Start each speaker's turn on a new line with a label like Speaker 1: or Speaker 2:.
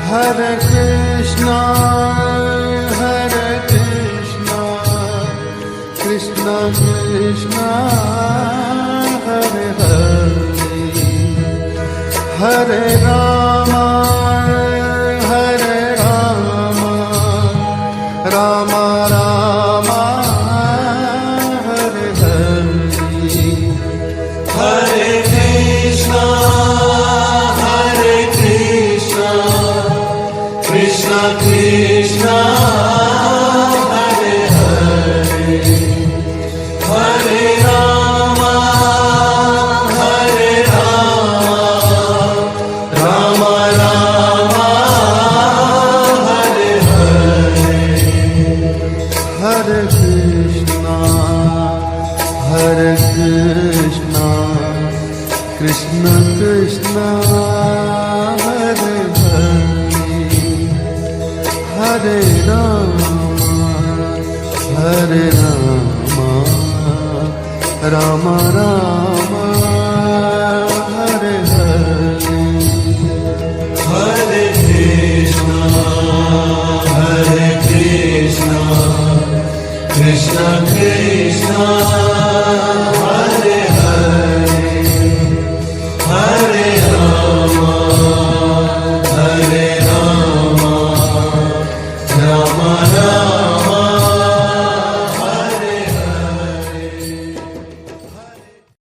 Speaker 1: Hare Krishna, Krishna Krishna, Hare Hare, Hare Rama, Rama Rama, Hare Hare,
Speaker 2: Hare Krishna, Krishna Krishna, Hare Hare, Hare Rama, Rama Rama, Hare Hare.
Speaker 1: Hare Krishna, Krishna Krishna, Hare Hare, Hare Rama, Rama Rama, Hare Hare.
Speaker 2: Hare Krishna, Krishna Krishna,